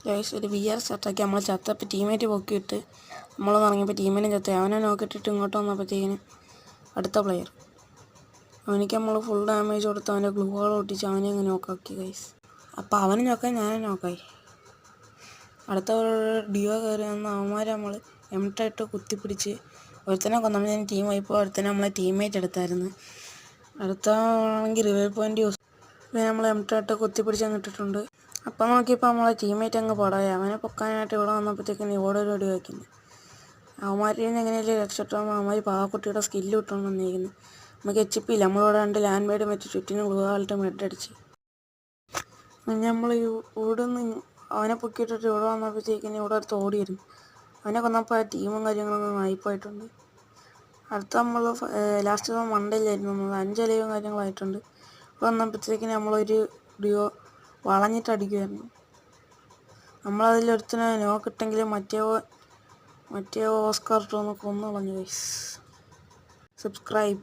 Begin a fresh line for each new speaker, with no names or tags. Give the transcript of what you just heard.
Guys ഒരു VR സെറ്റാക്കി നമ്മൾ ചത്തപ്പോൾ ടീമേറ്റ് പൊക്കിയിട്ട് നമ്മളൊന്ന് ഇറങ്ങിയപ്പോൾ ടീമിനെ ചത്ത അവനെ നോക്കിയിട്ടിട്ട് ഇങ്ങോട്ട് വന്നപ്പോഴത്തേക്കിന് അടുത്ത പ്ലെയർ അവനിക്ക് നമ്മൾ ഫുൾ ഡാമേജ് കൊടുത്ത് അവൻ്റെ ഗ്ലൂകൾ ഒട്ടിച്ച് അവനെ അങ്ങ് നോക്കാക്കി ഗൈസ്. അപ്പോൾ അവനെ നോക്കാൻ ഞാനെ നോക്കായി. അടുത്ത ഡിയോ കയറി വന്ന അവന്മാരെ നമ്മൾ M10 കുത്തിപ്പിടിച്ച് ഒരുത്തനെ കൊന്നപ്പോൾ ഞാൻ ടീം ആയിപ്പോൾ ഒരുത്തനെ നമ്മളെ ടീമേറ്റ് എടുത്തായിരുന്നു. അടുത്താണെങ്കിൽ റിവൈവ് പോയിൻ്റ് യൂസ് നമ്മൾ M10 കുത്തിപ്പിടിച്ച് അങ്ങ് ഇട്ടിട്ടുണ്ട്. അപ്പം നോക്കിയപ്പോൾ നമ്മളെ ടീമേറ്റ് അങ്ങ് പടമായി അവനെ പൊക്കാനായിട്ട് ഇവിടെ വന്നപ്പോഴത്തേക്കിന് ഇവിടെ ഒരു അടി വയ്ക്കുന്നത്. അവന്മാരിൽ നിന്ന് എങ്ങനെയല്ലേ രക്ഷപ്പെട്ടാകുമ്പോൾ അവന്മാർ പാവക്കുട്ടിയുടെ സ്കില്ല് ഇട്ടുകൊണ്ട് വന്നിരിക്കുന്നത്. നമുക്ക് HP ഇല്ല, നമ്മളിവിടെ 2 ലാൻഡ് മേഡ് വെച്ച് ചുറ്റിനും ഗ്ലൂവാളിട്ട് മെഡടിച്ച് നമ്മൾ ഇവിടെ നിന്ന് അവനെ പൊക്കിയിട്ടിട്ട് ഇവിടെ വന്നപ്പോഴത്തേക്കിന് ഇവിടെ അടുത്ത് ഓടിയിരുന്നു. അവനെ കൊന്നപ്പോൾ ടീമും കാര്യങ്ങളൊന്നും ആയിപ്പോയിട്ടുണ്ട്. അടുത്ത നമ്മൾ ലാസ്റ്റ് മണ്ടയിലായിരുന്നു, 5 അലയും കാര്യങ്ങളായിട്ടുണ്ട്. ഇവിടെ വന്നപ്പോഴത്തേക്കിന് നമ്മളൊരു ഡിയോ വളഞ്ഞിട്ട് അടിക്കുമായിരുന്നു. നമ്മളതിലൊരുത്തനെ നോക്കിട്ടെങ്കിലും മറ്റേ ഓസ്കാർ ഇട്ടൊന്ന് കൊന്നു കളഞ്ഞു ഗൈസ്. സബ്സ്ക്രൈബ്.